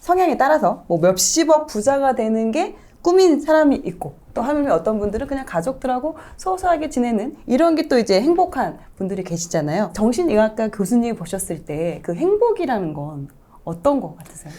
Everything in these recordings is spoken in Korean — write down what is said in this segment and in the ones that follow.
성향에 따라서 뭐 몇십억 부자가 되는 게 꿈인 사람이 있고, 또 하면 어떤 분들은 그냥 가족들하고 소소하게 지내는 이런 게 또 이제 행복한 분들이 계시잖아요. 정신의학과 교수님이 보셨을 때 그 행복이라는 건 어떤 것 같으세요?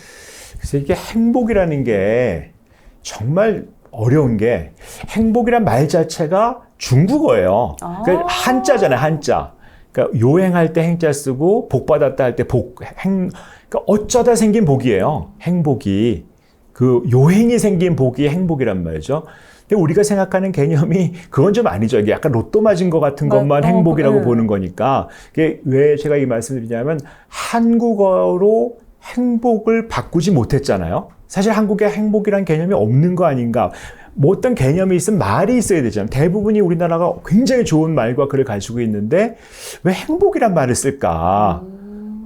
그래서 이게 행복이라는 게 정말 어려운 게, 행복이란 말 자체가 중국어예요. 그러니까 한자잖아요, 한자. 그러니까 요행할 때 행자 쓰고 복 받았다 할 때 그러니까 어쩌다 생긴 복이에요. 행복이. 그 요행이 생긴 복이 행복이란 말이죠. 근데 우리가 생각하는 개념이 그건 좀 아니죠. 이게 약간 로또 맞은 것 같은 것만 행복이라고 보는 거니까. 그게 왜 제가 이 말씀을 드리냐면, 한국어로 행복을 바꾸지 못했잖아요. 사실 한국에 행복이란 개념이 없는 거 아닌가. 뭐 어떤 개념이 있으면 말이 있어야 되잖아요. 대부분이 우리나라가 굉장히 좋은 말과 글을 가지고 있는데 왜 행복이란 말을 쓸까?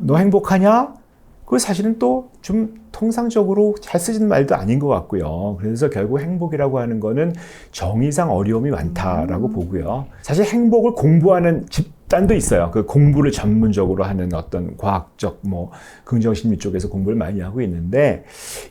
너 행복하냐? 그 사실은 또 좀 통상적으로 잘 쓰지는 말도 아닌 것 같고요. 그래서 결국 행복이라고 하는 거는 정의상 어려움이 많다라고 보고요. 사실 행복을 공부하는 집단도 있어요. 그 공부를 전문적으로 하는 어떤 과학적 뭐 긍정심리 쪽에서 공부를 많이 하고 있는데,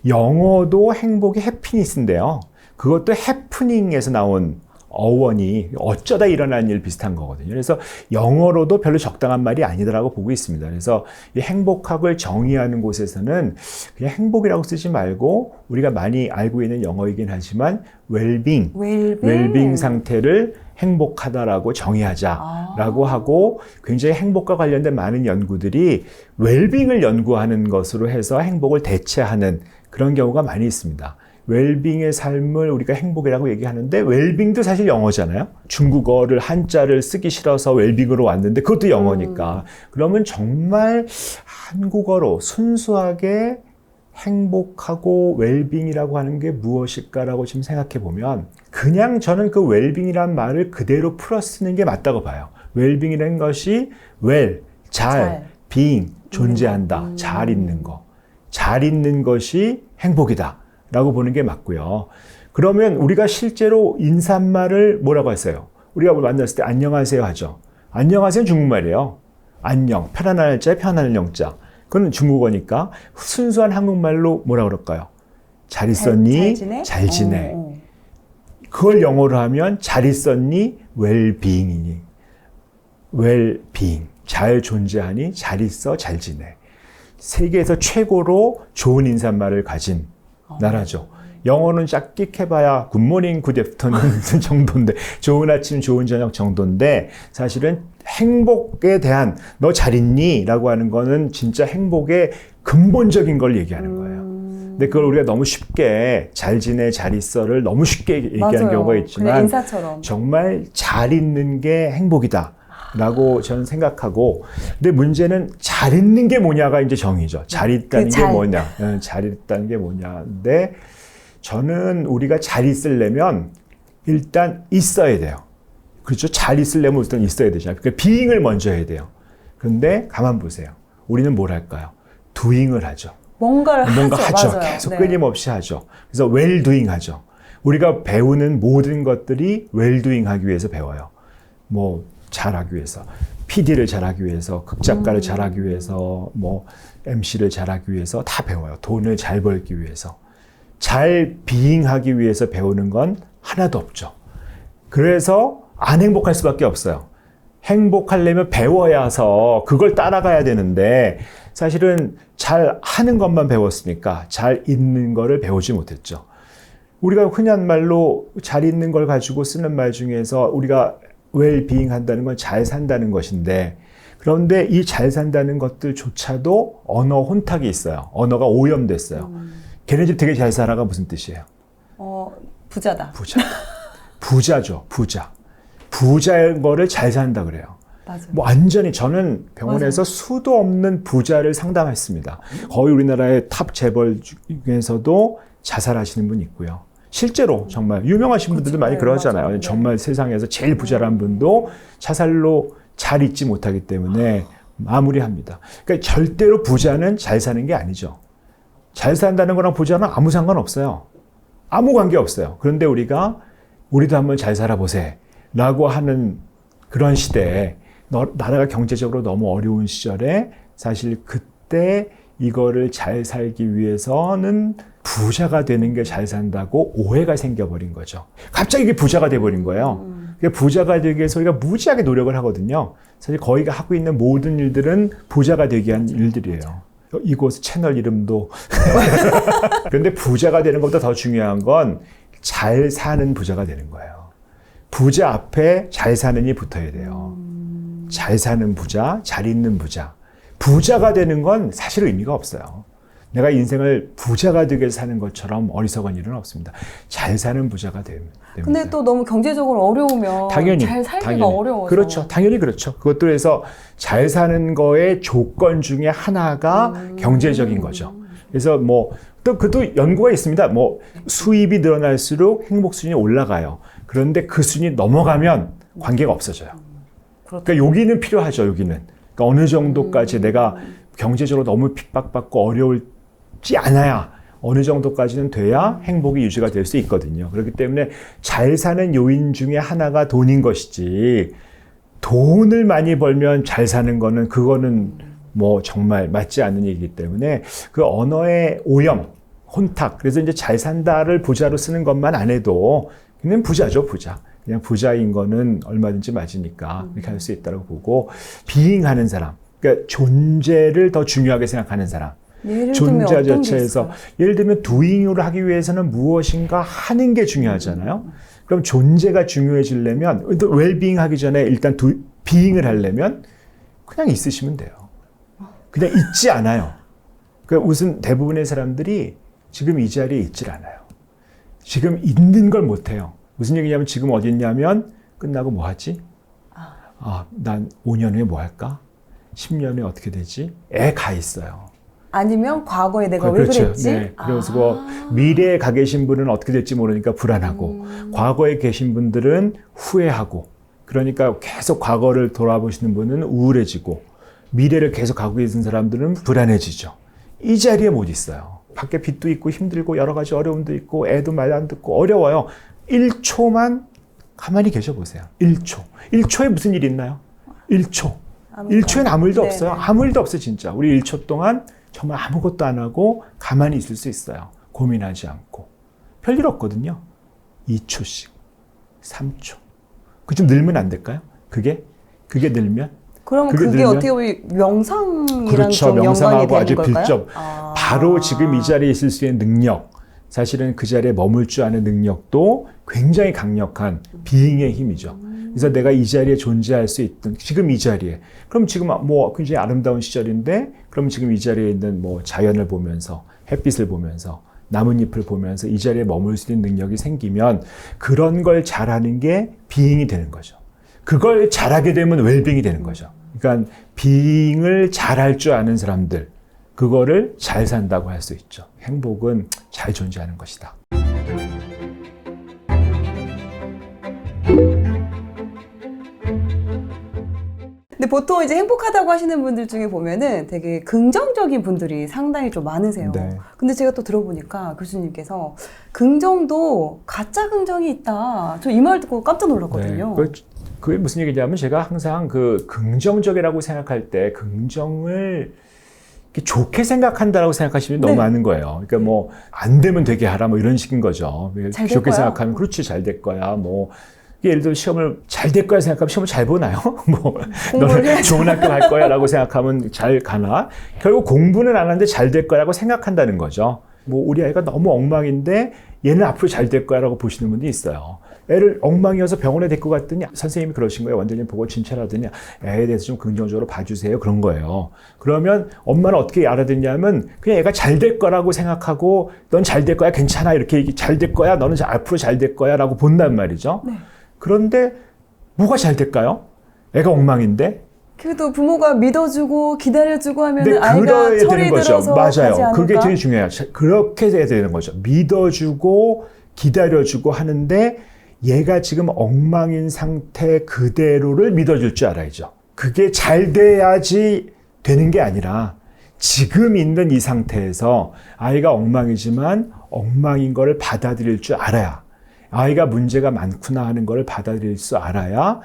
영어도 행복이 해피니스인데요. 그것도 해프닝에서 나온 어원이 어쩌다 일어난 일 비슷한 거거든요. 그래서 영어로도 별로 적당한 말이 아니다라고 보고 있습니다. 그래서 이 행복학을 정의하는 곳에서는 그냥 행복이라고 쓰지 말고, 우리가 많이 알고 있는 영어이긴 하지만 웰빙 상태를 행복하다라고 정의하자라고 하고, 굉장히 행복과 관련된 많은 연구들이 웰빙을 연구하는 것으로 해서 행복을 대체하는 그런 경우가 많이 있습니다. 웰빙의 삶을 우리가 행복이라고 얘기하는데, 웰빙도 사실 영어잖아요. 중국어를 한자를 쓰기 싫어서 웰빙으로 왔는데 그것도 영어니까. 그러면 정말 한국어로 순수하게 행복하고 웰빙이라고 하는 게 무엇일까라고 지금 생각해 보면, 그냥 저는 그 웰빙이란 말을 그대로 풀어 쓰는 게 맞다고 봐요. 웰빙이라는 것이 잘, being, 존재한다, 잘 있는 거. 잘 있는 것이 행복이다 라고 보는 게 맞고요. 그러면 우리가 실제로 인사말을 뭐라고 했어요? 우리가 만났을 때 안녕하세요 하죠. 안녕하세요는 중국말이에요. 안녕, 편안할 자, 편안할 영자. 그건 중국어니까 순수한 한국말로 뭐라 그럴까요? 잘 있었니? 잘 지내. 그걸 영어로 하면 잘 있었니? 웰빙이니. 웰빙. 잘 존재하니? 잘 있어? 잘 지내. 세계에서 최고로 좋은 인사말을 가진 나라죠. 영어는 짝끽해봐야 굿모닝, 굿애프터눈 정도인데, 좋은 아침, 좋은 저녁 정도인데, 사실은 행복에 대한 너 잘 있니? 라고 하는 거는 진짜 행복의 근본적인 걸 얘기하는 거예요. 근데 그걸 우리가 너무 쉽게 잘 지내, 잘 있어를 너무 쉽게 얘기하는 경우가 있지만, 정말 잘 있는 게 행복이다 라고 저는 생각하고, 근데 문제는 잘 있는 게 뭐냐가 이제 정의죠. 잘 있다는 게 뭐냐. 잘 있다는 게 뭐냐인데, 저는 우리가 잘 있으려면 일단 있어야 돼요. 그렇죠? 잘 있으려면 일단 있어야 되잖아요. 그러니까 being을 먼저 해야 돼요. 그런데 가만 보세요. 우리는 뭘 할까요? doing을 하죠. 뭔가 하죠. 계속 끊임없이 하죠. 그래서 well-doing 하죠. 우리가 배우는 모든 것들이 well-doing 하기 위해서 배워요. 뭐 잘하기 위해서, PD를 잘하기 위해서, 극작가를 잘하기 위해서, 뭐 MC를 잘하기 위해서 다 배워요. 돈을 잘 벌기 위해서. 잘 비잉하기 위해서 배우는 건 하나도 없죠. 그래서 안 행복할 수밖에 없어요. 행복하려면 배워야 해서 그걸 따라가야 되는데, 사실은 잘 하는 것만 배웠으니까 잘 있는 거를 배우지 못했죠. 우리가 흔한 말로 잘 있는 걸 가지고 쓰는 말 중에서 우리가 웰빙 한다는 건 잘 산다는 것인데, 그런데 이 잘 산다는 것들조차도 언어 혼탁이 있어요. 언어가 오염됐어요. 걔네 집 되게 잘 살아가 무슨 뜻이에요? 부자다. 부자죠. 부자인 거를 잘 산다 그래요. 맞아요. 뭐 완전히 저는 병원에서 수도 없는 부자를 상담했습니다. 거의 우리나라의 탑 재벌 중에서도 자살하시는 분 있고요. 실제로 정말 유명하신 분들도 많이 그러잖아요. 맞아요. 정말 세상에서 제일 부자란 분도 자살로 잘 있지 못하기 때문에 마무리합니다. 그러니까 절대로 부자는 잘 사는 게 아니죠. 잘 산다는 거랑 부자는 아무 상관없어요. 아무 관계 없어요. 그런데 우리도 한번 잘 살아보세 라고 하는 그런 시대에, 나라가 경제적으로 너무 어려운 시절에 사실 그때 이거를 잘 살기 위해서는 부자가 되는 게 잘 산다고 오해가 생겨버린 거죠. 갑자기 이게 부자가 돼버린 거예요. 부자가 되기 위해서 우리가 무지하게 노력을 하거든요. 사실 거기가 하고 있는 모든 일들은 부자가 되기 위한 일들이에요. 이곳 채널 이름도. 그런데 부자가 되는 것보다 더 중요한 건 잘 사는 부자가 되는 거예요. 부자 앞에 잘 사는이 붙어야 돼요. 잘 사는 부자, 잘 있는 부자. 부자가 되는 건 사실 의미가 없어요. 내가 인생을 부자가 되게 사는 것처럼 어리석은 일은 없습니다. 잘 사는 부자가 됩니다. 근데 또 너무 경제적으로 어려우면 당연히, 잘 살기가 당연히. 어려워서. 그렇죠. 당연히 그렇죠. 그것도 해서 잘 사는 거의 조건 중에 하나가 경제적인 거죠. 그래서 뭐 또 그것도 연구가 있습니다. 뭐 수입이 늘어날수록 행복 순위 올라가요. 그런데 그 순위 넘어가면 관계가 없어져요. 그러니까 여기는 필요하죠. 여기는. 그러니까 어느 정도까지 내가 경제적으로 너무 핍박받고 어려울지 않아야 어느 정도까지는 돼야 행복이 유지가 될 수 있거든요. 그렇기 때문에 잘 사는 요인 중에 하나가 돈인 것이지 돈을 많이 벌면 잘 사는 거는 그거는 뭐 정말 맞지 않는 얘기이기 때문에 그 언어의 오염, 혼탁. 그래서 이제 잘 산다를 부자로 쓰는 것만 안 해도 그냥 부자죠, 부자. 그냥 부자인 거는 얼마든지 맞으니까 이렇게 할 수 있다고 보고 비잉하는 사람. 그러니까 존재를 더 중요하게 생각하는 사람. 존재 자체에서 예를 들면 doing을 하기 위해서는 무엇인가 하는 게 중요하잖아요. 그럼 존재가 중요해지려면 웰빙 하기 전에 일단 being을 하려면 그냥 있으시면 돼요. 그냥 있지 않아요. 그러니까 무슨 대부분의 사람들이 지금 이 자리에 있질 않아요. 지금 있는 걸 못해요. 무슨 얘기냐면 지금 어디 있냐면 끝나고 뭐 하지? 난 5년 후에 뭐 할까? 10년 후에 어떻게 되지? 가 있어요. 아니면 과거에 내가 왜 그렇죠. 그랬지? 네. 그래서 미래에 가 계신 분은 어떻게 될지 모르니까 불안하고 과거에 계신 분들은 후회하고 그러니까 계속 과거를 돌아보시는 분은 우울해지고 미래를 계속 가고 계신 사람들은 불안해지죠. 이 자리에 못 있어요. 밖에 빚도 있고 힘들고 여러 가지 어려움도 있고 애도 말 안 듣고 어려워요. 1초만 가만히 계셔 보세요. 1초. 1초에 무슨 일이 있나요? 1초. 1초엔 아무 일도 없어요. 아무 일도 없어요, 진짜. 우리 1초 동안 정말 아무것도 안 하고 가만히 있을 수 있어요. 고민하지 않고. 별일 없거든요. 2초씩. 3초. 그 좀 늘면 안 될까요? 그게 늘면? 그러면 그게 어떻게 보면 명상이랑 그렇죠. 좀 연관이 명상하고 되는 아주 걸까요? 빌점. 바로 지금 이 자리에 있을 수 있는 능력. 사실은 그 자리에 머물 줄 아는 능력도 굉장히 강력한 비잉의 힘이죠. 그래서 내가 이 자리에 존재할 수 있던 지금 이 자리에 그럼 지금 뭐 굉장히 아름다운 시절인데 그럼 지금 이 자리에 있는 뭐 자연을 보면서 햇빛을 보면서 나뭇잎을 보면서 이 자리에 머물 수 있는 능력이 생기면 그런 걸 잘하는 게 비잉이 되는 거죠. 그걸 잘하게 되면 웰빙이 되는 거죠. 그러니까 비잉을 잘할 줄 아는 사람들 그거를 잘 산다고 할 수 있죠. 행복은 잘 존재하는 것이다. 근데 보통 이제 행복하다고 하시는 분들 중에 보면은 되게 긍정적인 분들이 상당히 좀 많으세요. 네. 근데 제가 또 들어보니까 교수님께서 긍정도 가짜 긍정이 있다. 저 이 말 듣고 깜짝 놀랐거든요. 네. 그게 무슨 얘기냐면 제가 항상 그 긍정적이라고 생각할 때 긍정을 좋게 생각한다라고 생각하시면 너무 많은 거예요. 그러니까 뭐 안 되면 되게 하라 뭐 이런 식인 거죠. 좋게 생각하면 그렇지 잘 될 거야. 뭐 예를 들어 시험을 잘 될 거야 생각하면 시험을 잘 보나요? 뭐 너는 좋은 학교 갈 거야라고 생각하면 잘 가나? 결국 공부는 안 하는데 잘 될 거라고 생각한다는 거죠. 뭐 우리 아이가 너무 엉망인데 얘는 앞으로 잘 될 거야라고 보시는 분도 있어요. 애를 엉망이어서 병원에 데리고 갔더니 선생님이 그러신 거예요. 원장님 보고 진찰하더니 애에 대해서 좀 긍정적으로 봐주세요. 그런 거예요. 그러면 엄마는 어떻게 알아듣냐면 그냥 애가 잘 될 거라고 생각하고 넌 잘 될 거야 괜찮아 이렇게 잘 될 거야 너는 앞으로 잘 될 거야 라고 본단 말이죠. 네. 그런데 뭐가 잘 될까요? 애가 엉망인데 그래도 부모가 믿어주고 기다려주고 하면 아이가 철이 들어서 맞아요. 가지 않을까? 그게 되게 중요해요. 그렇게 돼야 되는 거죠. 믿어주고 기다려주고 하는데 얘가 지금 엉망인 상태 그대로를 믿어줄 줄 알아야죠. 그게 잘 돼야지 되는 게 아니라 지금 있는 이 상태에서 아이가 엉망이지만 엉망인 거를 받아들일 줄 알아야 아이가 문제가 많구나 하는 걸 받아들일 줄 알아야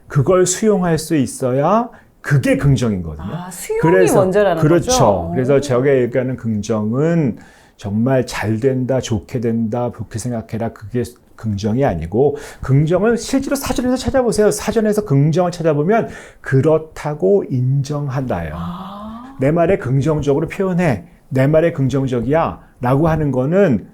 그걸 수용할 수 있어야 그게 긍정이거든요. 아, 수용이 먼저라는 그렇죠. 거죠? 그래서 제가 얘기하는 긍정은 정말 잘 된다, 좋게 된다, 좋게 생각해라. 그게 긍정이 아니고, 긍정을 실제로 사전에서 찾아보세요. 사전에서 긍정을 찾아보면 그렇다고 인정한다예요. 내 말에 긍정적으로 표현해. 내 말에 긍정적이야 라고 하는 거는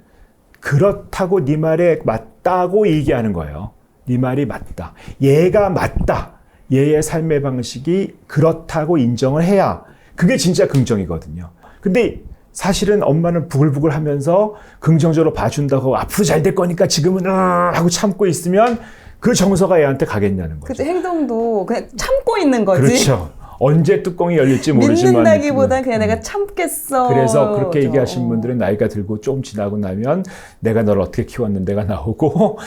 그렇다고 네 말에 맞다고 얘기하는 거예요. 네 말이 맞다. 얘가 맞다. 얘의 삶의 방식이 그렇다고 인정을 해야 그게 진짜 긍정이거든요. 근데 사실은 엄마는 부글부글 하면서 긍정적으로 봐준다고 앞으로 잘 될 거니까 지금은 하고 참고 있으면 그 정서가 얘한테 가겠냐는 거죠. 그 행동도 그냥 참고 있는 거지. 그렇죠. 언제 뚜껑이 열릴지 모르지만 믿는다기보단 그냥 내가 참겠어. 그래서 그렇게 얘기하신 분들은 나이가 들고 조금 지나고 나면 내가 너를 어떻게 키웠는데가 나오고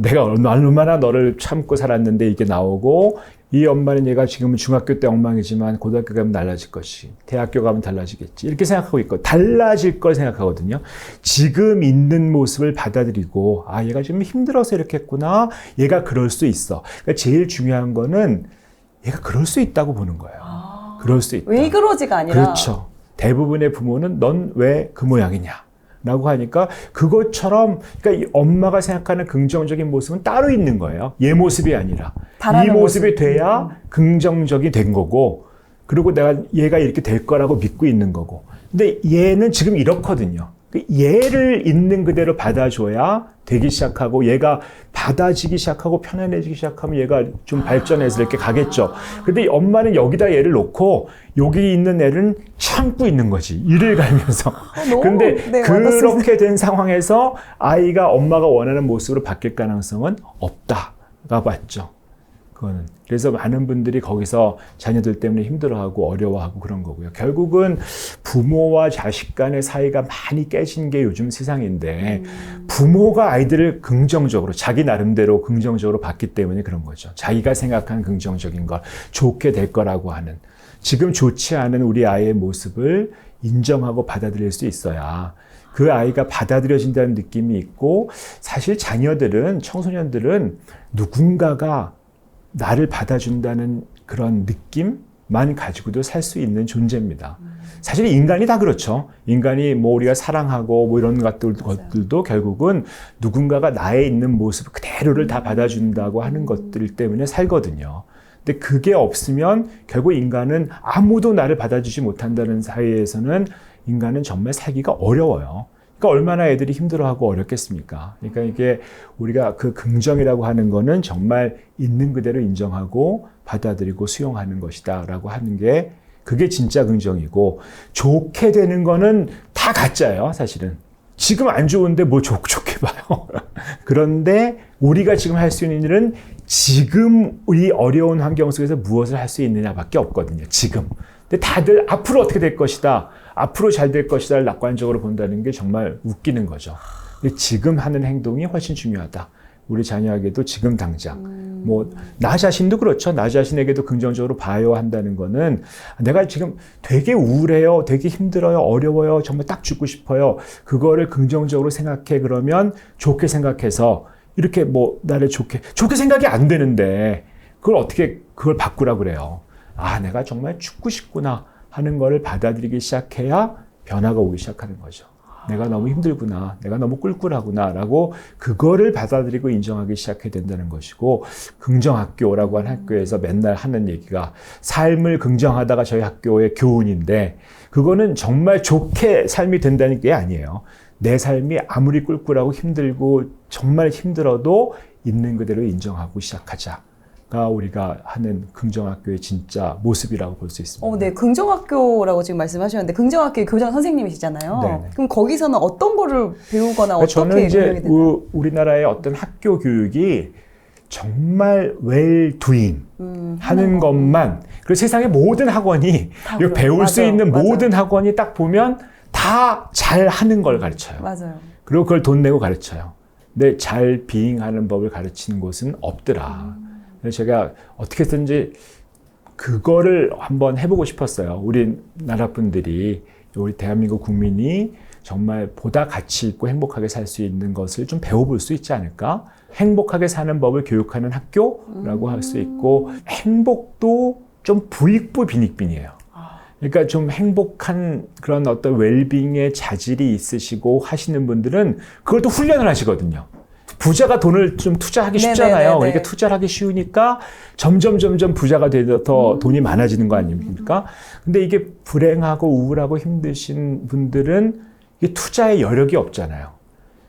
내가 얼마나 너를 참고 살았는데 이게 나오고 이 엄마는 얘가 지금은 중학교 때 엉망이지만 고등학교 가면 달라질 것이 대학교 가면 달라지겠지 이렇게 생각하고 있고 달라질 걸 생각하거든요. 지금 있는 모습을 받아들이고 아 얘가 지금 힘들어서 이렇게 했구나. 얘가 그럴 수 있어. 그러니까 제일 중요한 거는 얘가 그럴 수 있다고 보는 거예요. 그럴 수 있다. 왜 그러지가 아니라. 그렇죠. 대부분의 부모는 넌 왜 그 모양이냐 라고 하니까 그것처럼 그러니까 이 엄마가 생각하는 긍정적인 모습은 따로 있는 거예요. 얘 모습이 아니라. 이 모습이 모습. 돼야 긍정적이 된 거고 그리고 내가 얘가 이렇게 될 거라고 믿고 있는 거고 근데 얘는 지금 이렇거든요. 얘를 있는 그대로 받아줘야 되기 시작하고 얘가 받아지기 시작하고 편안해지기 시작하면 얘가 좀 발전해서 이렇게 가겠죠. 근데 엄마는 여기다 얘를 놓고 여기 있는 애는 참고 있는 거지. 이를 갈면서. 근데 네, 그렇게 된 상황에서 아이가 엄마가 원하는 모습으로 바뀔 가능성은 없다가 맞죠. 그거는. 그래서 많은 분들이 거기서 자녀들 때문에 힘들어하고 어려워하고 그런 거고요. 결국은 부모와 자식 간의 사이가 많이 깨진 게 요즘 세상인데 부모가 아이들을 긍정적으로 자기 나름대로 긍정적으로 봤기 때문에 그런 거죠. 자기가 생각한 긍정적인 걸 좋게 될 거라고 하는 지금 좋지 않은 우리 아이의 모습을 인정하고 받아들일 수 있어야 그 아이가 받아들여진다는 느낌이 있고 사실 자녀들은 청소년들은 누군가가 나를 받아준다는 그런 느낌만 가지고도 살 수 있는 존재입니다. 사실 인간이 다 그렇죠. 인간이 뭐 우리가 사랑하고 뭐 이런 것들도 결국은 누군가가 나에 있는 모습 그대로를 다 받아준다고 하는 것들 때문에 살거든요. 근데 그게 없으면 결국 인간은 아무도 나를 받아주지 못한다는 사회에서는 인간은 정말 살기가 어려워요. 그러니까 얼마나 애들이 힘들어하고 어렵겠습니까? 그러니까 이게 우리가 그 긍정이라고 하는 거는 정말 있는 그대로 인정하고 받아들이고 수용하는 것이다라고 하는 게 그게 진짜 긍정이고 좋게 되는 거는 다 가짜예요, 사실은. 지금 안 좋은데 뭘 좋게 봐요. 그런데 우리가 지금 할 수 있는 일은 지금 우리 어려운 환경 속에서 무엇을 할 수 있느냐밖에 없거든요, 지금. 근데 다들 앞으로 어떻게 될 것이다. 앞으로 잘 될 것이다를 낙관적으로 본다는 게 정말 웃기는 거죠. 근데 지금 하는 행동이 훨씬 중요하다. 우리 자녀에게도 지금 당장. 뭐, 나 자신도 그렇죠. 나 자신에게도 긍정적으로 봐야 한다는 거는 내가 지금 되게 우울해요. 되게 힘들어요. 어려워요. 정말 딱 죽고 싶어요. 그거를 긍정적으로 생각해. 그러면 좋게 생각해서 이렇게 뭐, 나를 좋게 생각이 안 되는데 그걸 바꾸라 그래요. 아, 내가 정말 죽고 싶구나 하는 거를 받아들이기 시작해야 변화가 오기 시작하는 거죠. 내가 너무 힘들구나, 내가 너무 꿀꿀하구나 라고 그거를 받아들이고 인정하기 시작해야 된다는 것이고 긍정학교라고 하는 학교에서 맨날 하는 얘기가 삶을 긍정하다가 저희 학교의 교훈인데 그거는 정말 좋게 삶이 된다는 게 아니에요. 내 삶이 아무리 꿀꿀하고 힘들고 정말 힘들어도 있는 그대로 인정하고 시작하자. 가 우리가 하는 긍정학교의 진짜 모습이라고 볼 수 있습니다. 네, 긍정학교라고 지금 말씀하셨는데 긍정학교의 교장 선생님이시잖아요. 네네. 그럼 거기서는 어떤 거를 배우거나 어떻게 저는 이제 운영이 되나요? 우리나라의 어떤 학교 교육이 정말 well doing 하는 것만 그리고 세상의 모든 학원이 이거 배울 수 있는 모든 학원이 딱 보면 다 잘하는 걸 가르쳐요. 맞아요. 그리고 그걸 돈 내고 가르쳐요. 근데 잘 비잉하는 법을 가르치는 곳은 없더라. 그래서 제가 어떻게든지 그거를 한번 해보고 싶었어요. 우리나라 분들이, 우리 대한민국 국민이 정말 보다 가치 있고 행복하게 살 수 있는 것을 좀 배워볼 수 있지 않을까? 행복하게 사는 법을 교육하는 학교라고 할 수 있고 행복도 좀 부익부 빈익빈이에요. 그러니까 좀 행복한 그런 어떤 웰빙의 자질이 있으시고 하시는 분들은 그걸 또 훈련을 하시거든요. 부자가 돈을 좀 투자하기 쉽잖아요. 네네네네. 그러니까 투자를 하기 쉬우니까 점점 부자가 돼서 더 돈이 많아지는 거 아닙니까? 근데 이게 불행하고 우울하고 힘드신 분들은 이게 투자의 여력이 없잖아요.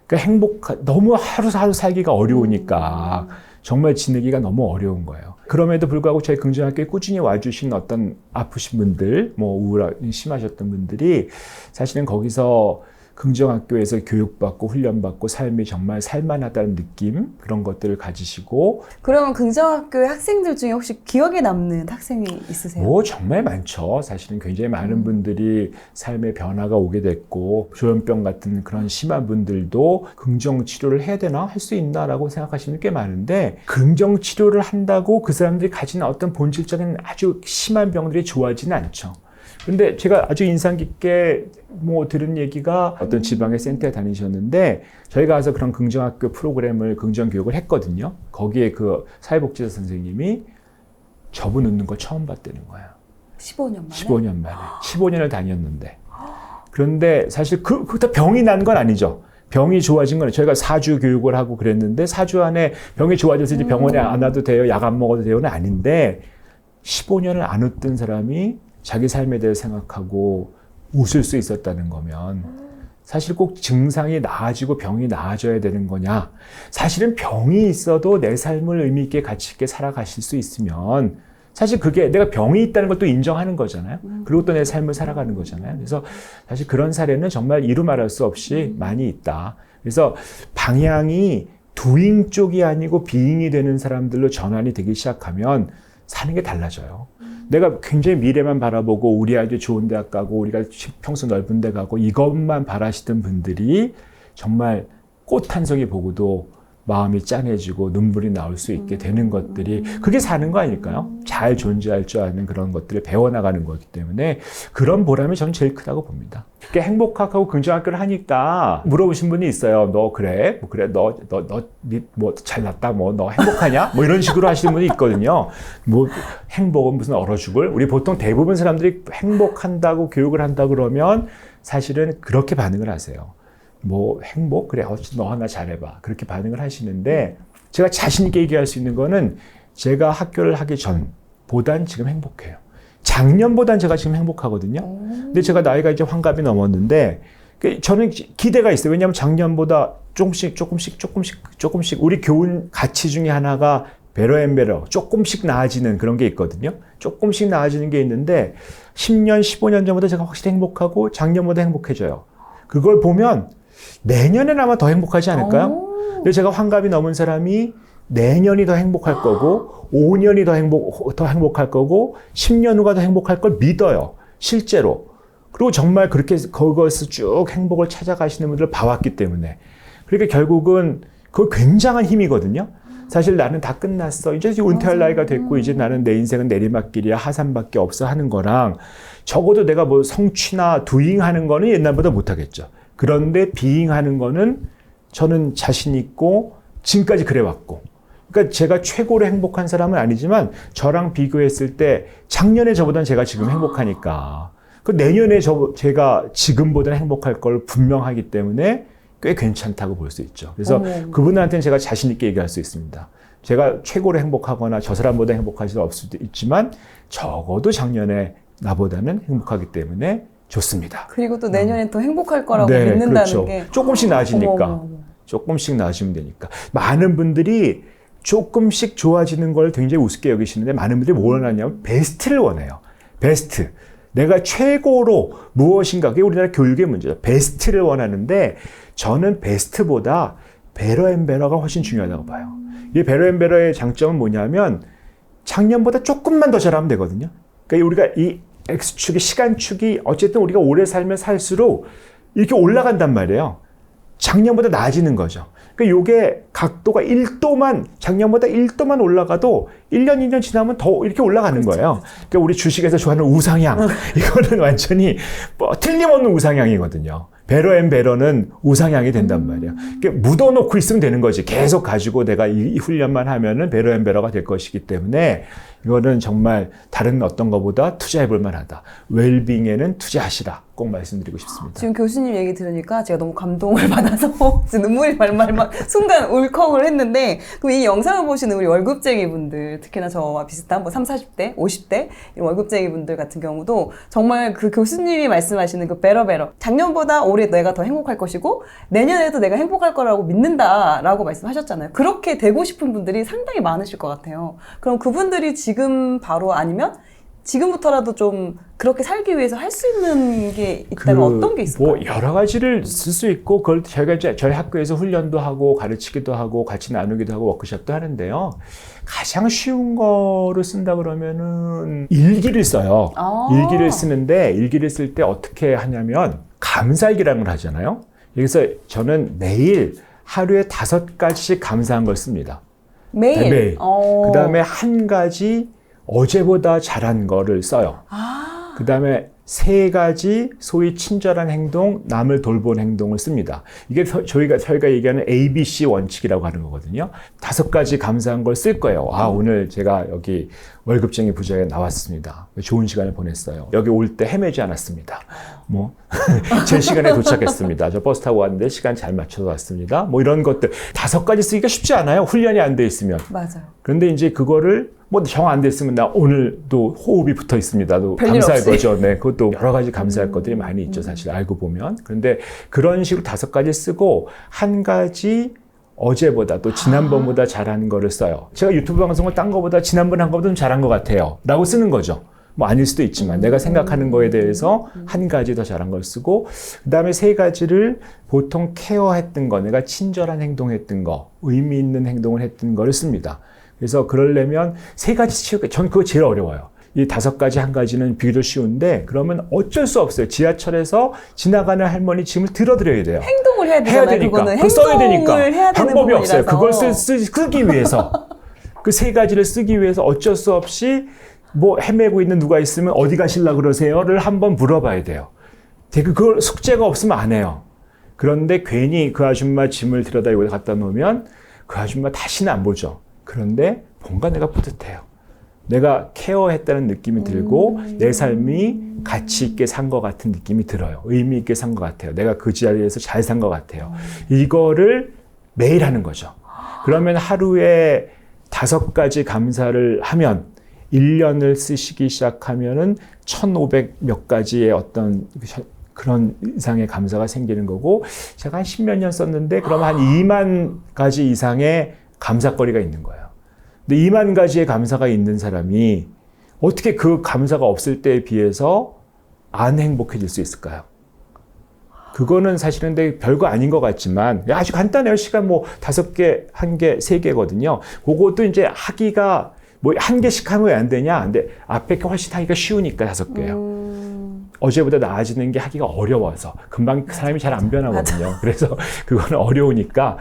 그러니까 너무 하루 살기가 어려우니까 정말 지내기가 너무 어려운 거예요. 그럼에도 불구하고 저희 긍정학교에 꾸준히 와주신 어떤 아프신 분들, 뭐 우울한 심하셨던 분들이 사실은 거기서 긍정학교에서 교육받고 훈련받고 삶이 정말 살만하다는 느낌, 그런 것들을 가지시고. 그러면 긍정학교의 학생들 중에 혹시 기억에 남는 학생이 있으세요? 뭐 정말 많죠. 사실은 굉장히 많은 분들이 삶의 변화가 오게 됐고, 조현병 같은 그런 심한 분들도 긍정 치료를 해야 되나? 할 수 있나라고 생각하시는 게 많은데, 긍정 치료를 한다고 그 사람들이 가진 어떤 본질적인 아주 심한 병들이 좋아지는 않죠. 근데 제가 아주 인상 깊게 뭐 들은 얘기가 어떤 지방의 센터에 다니셨는데 저희가 가서 그런 긍정학교 프로그램을 긍정교육을 했거든요. 거기에 그 사회복지사 선생님이 저분 웃는 걸 처음 봤다는 거예요. 15년 만에? 15년 만에. 15년을 다녔는데. 그런데 사실 그다 병이 난 건 아니죠. 병이 좋아진 건 저희가 4주 교육을 하고 그랬는데 4주 안에 병이 좋아져서 이제 병원에 안 와도 돼요. 약 안 먹어도 돼요는 아닌데 15년을 안 웃던 사람이 자기 삶에 대해 생각하고 웃을 수 있었다는 거면 사실 꼭 증상이 나아지고 병이 나아져야 되는 거냐. 사실은 병이 있어도 내 삶을 의미 있게 가치 있게 살아가실 수 있으면 사실 그게 내가 병이 있다는 것도 인정하는 거잖아요. 그리고 또 내 삶을 살아가는 거잖아요. 그래서 사실 그런 사례는 정말 이루 말할 수 없이 많이 있다. 그래서 방향이 doing 쪽이 아니고 being이 되는 사람들로 전환이 되기 시작하면 사는 게 달라져요. 내가 굉장히 미래만 바라보고 우리 아이들 좋은 대학 가고 우리가 평수 넓은 데 가고 이것만 바라시던 분들이 정말 꽃 한 송이 보고도 마음이 짠해지고 눈물이 나올 수 있게 되는 것들이 그게 사는 거 아닐까요? 잘 존재할 줄 아는 그런 것들을 배워나가는 거기 때문에 그런 보람이 저는 제일 크다고 봅니다. 그게 행복학하고 긍정학교를 하니까 물어보신 분이 있어요. 너 그래? 뭐 그래? 너 잘났다? 너 행복하냐? 뭐 이런 식으로 하시는 분이 있거든요. 뭐 행복은 무슨 얼어 죽을? 우리 보통 대부분 사람들이 행복한다고 교육을 한다 그러면 사실은 그렇게 반응을 하세요. 뭐 행복? 그래 너 하나 잘해봐. 그렇게 반응을 하시는데 제가 자신 있게 얘기할 수 있는 거는 제가 학교를 하기 전보단 지금 행복해요. 작년보단 제가 지금 행복하거든요. 근데 제가 나이가 이제 환갑이 넘었는데 저는 기대가 있어요. 왜냐하면 작년보다 조금씩 우리 교훈 가치 중에 하나가 better and better, 조금씩 나아지는 그런 게 있거든요. 조금씩 나아지는 게 있는데 10년, 15년 전보다 제가 확실히 행복하고 작년보다 행복해져요. 그걸 보면 내년에는 아마 더 행복하지 않을까요? 근데 제가 환갑이 넘은 사람이 내년이 더 행복할 거고 5년이 더 행복할 거고 10년 후가 더 행복할 걸 믿어요. 실제로. 그리고 정말 그렇게 거기서 쭉 행복을 찾아가시는 분들을 봐왔기 때문에. 그러니까 결국은 그거 굉장한 힘이거든요. 사실 나는 다 끝났어. 이제 은퇴할 나이가 됐고 이제 나는 내 인생은 내리막길이야. 하산밖에 없어 하는 거랑 적어도 내가 뭐 성취나 doing 하는 거는 옛날보다 못하겠죠. 그런데 being 하는 거는 저는 자신 있고 지금까지 그래왔고. 그러니까 제가 최고로 행복한 사람은 아니지만 저랑 비교했을 때 작년에 저보다는 제가 지금 행복하니까. 그 내년에 제가 지금보다는 행복할 걸 분명하기 때문에 꽤 괜찮다고 볼 수 있죠. 그래서 그분한테는 제가 자신 있게 얘기할 수 있습니다. 제가 최고로 행복하거나 저 사람보다 행복할 수 없을 수도 있지만 적어도 작년에 나보다는 행복하기 때문에 좋습니다. 그리고 또 내년에 또 행복할 거라고 네, 믿는다는 그렇죠. 게 조금씩 나아지니까. 조금씩 나아지면 되니까. 많은 분들이 조금씩 좋아지는 걸 굉장히 우습게 여기시는데 많은 분들이 뭘 원하냐면 베스트를 원해요. 베스트. 내가 최고로 무엇인가. 그게 우리나라 교육의 문제죠. 베스트를 원하는데 저는 베스트보다 better and better가 훨씬 중요하다고 봐요. 이 better and better의 장점은 뭐냐면 작년보다 조금만 더 잘하면 되거든요. 그러니까 우리가 이 X축이 시간축이 어쨌든 우리가 오래 살면 살수록 이렇게 올라간단 말이에요. 작년보다 나아지는 거죠. 그러니까 이게 각도가 1도만 작년보다 1도만 올라가도 1년, 2년 지나면 더 이렇게 올라가는 거예요. 그러니까 우리 주식에서 좋아하는 우상향 이거는 완전히 뭐 틀림없는 우상향이거든요. 배러는 우상향이 된단 말이야. 묻어놓고 있으면 되는 거지. 계속 가지고 내가 이 훈련만 하면은 배러가 될 것이기 때문에 이거는 정말 다른 어떤 것보다 투자해볼 만하다. 웰빙에는 투자하시라. 꼭 말씀드리고 싶습니다. 지금 교수님 얘기 들으니까 제가 너무 감동을 받아서 눈물이 말말 순간 울컥을 했는데, 그럼 이 영상을 보시는 우리 월급쟁이 분들, 특히나 저와 비슷한 뭐 30, 40대, 50대 이 월급쟁이 분들 같은 경우도 정말 그 교수님이 말씀하시는 그 배러 작년보다 올해 내가 더 행복할 것이고 내년에도 내가 행복할 거라고 믿는다라고 말씀하셨잖아요. 그렇게 되고 싶은 분들이 상당히 많으실 것 같아요. 그럼 그분들이 지금 바로 아니면 지금부터라도 좀 그렇게 살기 위해서 할 수 있는 게 있다면 어떤 게 있을까요? 뭐 여러 가지를 쓸 수 있고, 그걸 저희가 이제 저희 학교에서 훈련도 하고 가르치기도 하고 같이 나누기도 하고 워크숍도 하는데요. 가장 쉬운 거를 쓴다 그러면은 일기를 써요. 일기를 쓰는데, 일기를 쓸 때 어떻게 하냐면 감사일기라는 걸 하잖아요. 여기서 저는 매일 하루에 5가지씩 감사한 걸 씁니다. 매일? 네, 매일. 그 다음에 한 가지 어제보다 잘한 거를 써요. 그 다음에 3가지 소위 친절한 행동, 남을 돌본 행동을 씁니다. 이게 저희가 얘기하는 ABC 원칙이라고 하는 거거든요. 5가지 감사한 걸 쓸 거예요. 오늘 제가 여기 월급쟁이 부자에 나왔습니다. 좋은 시간을 보냈어요. 여기 올 때 헤매지 않았습니다. 제 시간에 도착했습니다. 저 버스 타고 왔는데 시간 잘 맞춰서 왔습니다. 이런 것들 5가지 쓰기가 쉽지 않아요. 훈련이 안 돼 있으면. 맞아요. 그런데 이제 그거를 정 안 됐으면 나 오늘도 호흡이 붙어 있습니다. 감사할 거죠. 네, 그것도 여러 가지 감사할 것들이 많이 있죠. 사실 알고 보면. 그런데 그런 식으로 5가지 쓰고 한 가지 어제보다 또 지난번보다 잘한 거를 써요. 제가 유튜브 방송을 딴 거보다 지난번에 한 거보다 좀 잘한 것 같아요. 라고 쓰는 거죠. 아닐 수도 있지만 내가 생각하는 거에 대해서 한 가지 더 잘한 걸 쓰고, 그 다음에 3가지를 보통 케어했던 거, 내가 친절한 행동했던 거, 의미 있는 행동을 했던 거를 씁니다. 그래서 그러려면 3가지 치우기, 전 그거 제일 어려워요. 이 5가지 한 가지는 비교적 쉬운데, 그러면 어쩔 수 없어요. 지하철에서 지나가는 할머니 짐을 들어드려야 돼요. 행동을 해야 되잖아요. 되니까. 그거는 그거 써야 되니까. 해야 되는 방법이 없어요. 부분이라서. 그걸 쓰기 위해서. 그 3가지를 쓰기 위해서 어쩔 수 없이 헤매고 있는 누가 있으면 어디 가시려고 그러세요?를 한번 물어봐야 돼요. 그걸 숙제가 없으면 안 해요. 그런데 괜히 그 아줌마 짐을 들여다 여기 갖다 놓으면 그 아줌마 다시는 안 보죠. 그런데 뭔가 내가 뿌듯해요. 내가 케어했다는 느낌이 들고 내 삶이 가치 있게 산 것 같은 느낌이 들어요. 의미 있게 산 것 같아요. 내가 그 자리에서 잘 산 것 같아요. 이거를 매일 하는 거죠. 그러면 하루에 5가지 감사를 하면 1년을 쓰시기 시작하면은 1,500 몇 가지의 어떤 그런 이상의 감사가 생기는 거고, 제가 한 10몇 년 썼는데 그러면 한 2만 가지 이상의 감사거리가 있는 거예요. 근데 2만 가지의 감사가 있는 사람이 어떻게 그 감사가 없을 때에 비해서 안 행복해질 수 있을까요? 그거는 사실은 별거 아닌 것 같지만 아주 간단해요. 시간 5개, 1개, 3개거든요. 그것도 이제 하기가 1개씩 하면 왜 안 되냐? 근데 앞에 게 훨씬 하기가 쉬우니까 5개예요. 어제보다 나아지는 게 하기가 어려워서 금방 사람이 잘 안 변하거든요. 그래서 그거는 어려우니까.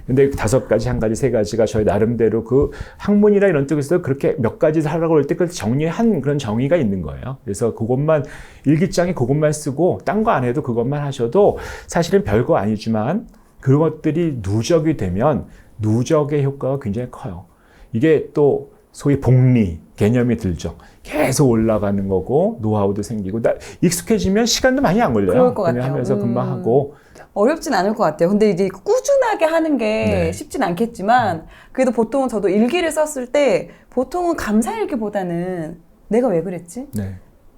근데 5가지, 1가지, 3가지가 저희 나름대로 그 학문이나 이런 쪽에서 그렇게 몇 가지 하라고 할 때 그걸 정리한 그런 정의가 있는 거예요. 그래서 그것만 일기장에 그것만 쓰고 딴 거 안 해도 그것만 하셔도 사실은 별거 아니지만 그것들이 누적이 되면 누적의 효과가 굉장히 커요. 이게 또 소위 복리 개념이 들죠. 계속 올라가는 거고 노하우도 생기고 익숙해지면 시간도 많이 안 걸려요. 그럴 것 같아요. 하면서 금방 하고. 어렵진 않을 것 같아요. 근데 이제 꾸준하게 하는 게 쉽진 않겠지만 그래도 보통은 저도 일기를 썼을 때 보통은 감사일기보다는 내가 왜 그랬지?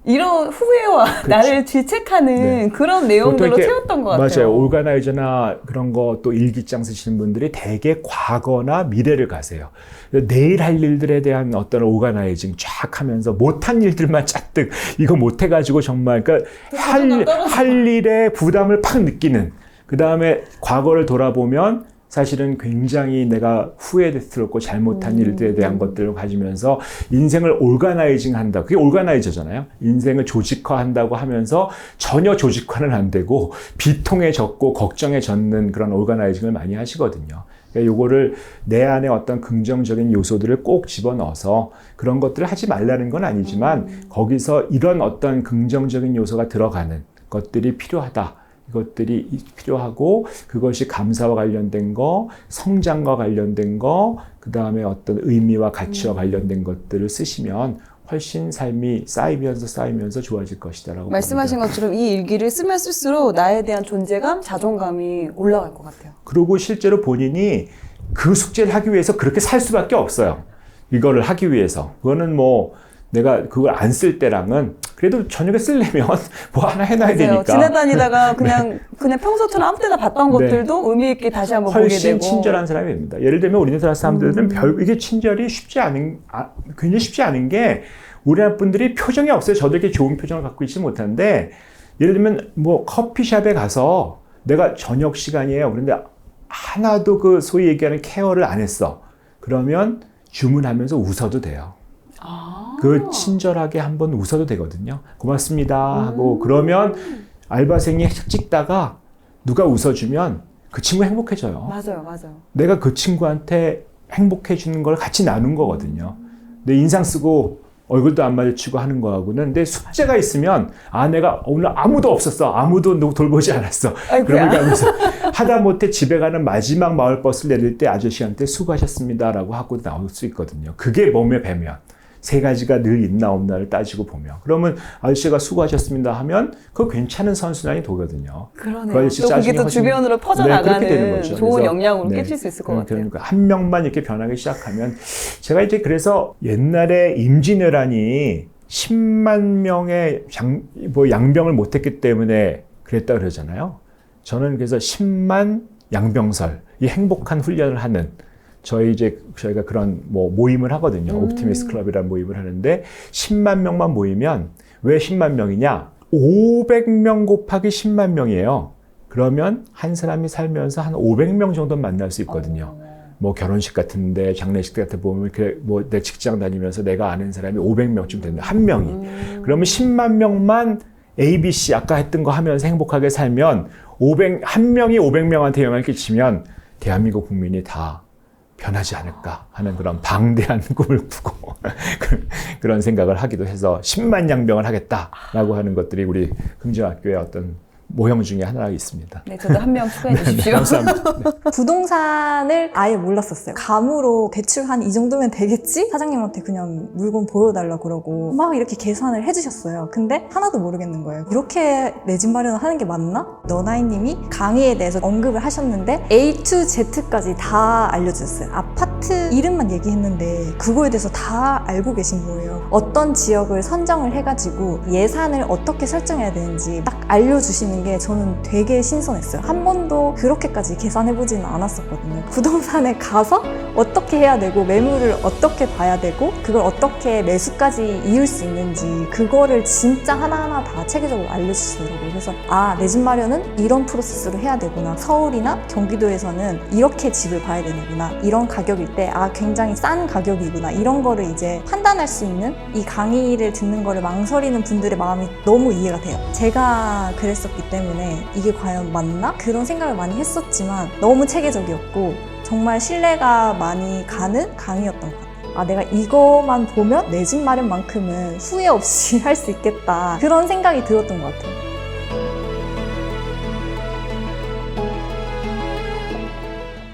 이런 후회와 나를 질책하는 그런 내용들로 채웠던 것 같아요. 맞아요. 오가나이저나 그런 거 또 일기장 쓰시는 분들이 대개 과거나 미래를 가세요. 내일 할 일들에 대한 어떤 오가나이징 쫙 하면서 못한 일들만 쫙뜩 이거 못해가지고 정말 그러니까 할 일에 부담을 팍 느끼는, 그 다음에 과거를 돌아보면 사실은 굉장히 내가 후회스럽고 잘못한 일들에 대한 것들을 가지면서 인생을 올가나이징 한다. 그게 올가나이저잖아요. 인생을 조직화한다고 하면서 전혀 조직화는 안 되고 비통에 젖고 걱정에 젖는 그런 올가나이징을 많이 하시거든요. 그러니까 요거를 내 안에 어떤 긍정적인 요소들을 꼭 집어넣어서 그런 것들을 하지 말라는 건 아니지만 거기서 이런 어떤 긍정적인 요소가 들어가는 것들이 필요하다. 이것들이 필요하고 그것이 감사와 관련된 거, 성장과 관련된 거, 그 다음에 어떤 의미와 가치와 관련된 것들을 쓰시면 훨씬 삶이 쌓이면서 좋아질 것이다라고 말씀하신 봅니다. 것처럼 이 일기를 쓰면 쓸수록 나에 대한 존재감, 자존감이 올라갈 것 같아요. 그리고 실제로 본인이 그 숙제를 하기 위해서 그렇게 살 수밖에 없어요. 이거를 하기 위해서. 그거는 뭐 내가 그걸 안 쓸 때랑은 그래도 저녁에 쓰려면 뭐 하나 해놔야 되니까. 지나다니다가 그냥 평소처럼 아무 때나 봤던 것들도 의미 있게 다시 한번 보게 되고. 훨씬 친절한 사람이 됩니다. 예를 들면 우리나라 사람들은 이게 친절이 굉장히 쉽지 않은 게 우리나라 분들이 표정이 없어요. 저도 이렇게 좋은 표정을 갖고 있지 못한데 예를 들면 뭐 커피숍에 가서 내가 저녁 시간이에요. 그런데 하나도 그 소위 얘기하는 케어를 안 했어. 그러면 주문하면서 웃어도 돼요. 그 친절하게 한번 웃어도 되거든요. 고맙습니다 하고 그러면 알바생이 찍다가 누가 웃어주면 그 친구 행복해져요. 맞아요. 내가 그 친구한테 행복해주는 걸 같이 나눈 거거든요. 내 인상 쓰고 얼굴도 안 마주치고 하는 거하고는 내 숙제가 있으면 내가 오늘 아무도 없었어. 아무도 누구 돌보지 않았어. 그러면 가면서 하다 못해 집에 가는 마지막 마을버스를 내릴 때 아저씨한테 수고하셨습니다라고 하고 나올 수 있거든요. 그게 몸에 배면. 세 가지가 늘 있나 없나를 따지고 보면 그러면 아저씨가 수고하셨습니다 하면 그거 괜찮은 선순환이 되거든요. 그러네요. 또 그게 또 주변으로 퍼져나가는 되는 좋은 영향으로 깨질 수 있을 것 같아요. 그러니까 한 명만 이렇게 변하기 시작하면 제가 이제 그래서 옛날에 임진왜란이 10만 명의 양병을 못했기 때문에 그랬다 그러잖아요. 저는 그래서 10만 양병설 이 행복한 훈련을 하는 저희가 그런 모임을 하거든요. 옵티미스트 클럽이라는 모임을 하는데 10만 명만 모이면 왜 10만 명이냐? 500명 곱하기 10만 명이에요. 그러면 한 사람이 살면서 한 500명 정도 만날 수 있거든요. 뭐 결혼식 같은데 장례식 같은 데 보면 내 직장 다니면서 내가 아는 사람이 500명쯤 된다. 한 명이. 그러면 10만 명만 ABC 아까 했던 거 하면서 행복하게 살면 한 명이 500명한테 영향을 끼치면 대한민국 국민이 다 변하지 않을까 하는 그런 방대한 꿈을 꾸고 그런 생각을 하기도 해서 10만 양병을 하겠다라고 하는 것들이 우리 흥정학교의 어떤 모형 중에 하나가 있습니다. 네, 저도 한 명 추가해 주십시오. 감사합니다. 부동산을 아예 몰랐었어요. 감으로 대출 한 이 정도면 되겠지? 사장님한테 그냥 물건 보여달라고 그러고 막 이렇게 계산을 해주셨어요. 근데 하나도 모르겠는 거예요. 이렇게 내 집 마련을 하는 게 맞나? 너나이님이 강의에 대해서 언급을 하셨는데 A to Z까지 다 알려주셨어요. 아파트 이름만 얘기했는데 그거에 대해서 다 알고 계신 거예요. 어떤 지역을 선정을 해가지고 예산을 어떻게 설정해야 되는지 딱 알려주시는 게 저는 되게 신선했어요. 한 번도 그렇게까지 계산해보지는 않았었거든요. 부동산에 가서 어떻게 해야 되고 매물을 어떻게 봐야 되고 그걸 어떻게 매수까지 이을 수 있는지 그거를 진짜 하나하나 다 체계적으로 알려주시더라고요. 그래서 내 집 마련은 이런 프로세스로 해야 되구나. 서울이나 경기도에서는 이렇게 집을 봐야 되는구나. 이런 가격일 때 굉장히 싼 가격이구나. 이런 거를 이제 판단할 수 있는 이 강의를 듣는 거를 망설이는 분들의 마음이 너무 이해가 돼요. 제가 그랬었기 때문에 이게 과연 맞나? 그런 생각을 많이 했었지만 너무 체계적이었고 정말 신뢰가 많이 가는 강의였던 것 같아요. 내가 이거만 보면 내 집 마련만큼은 후회 없이 할 수 있겠다. 그런 생각이 들었던 것 같아요.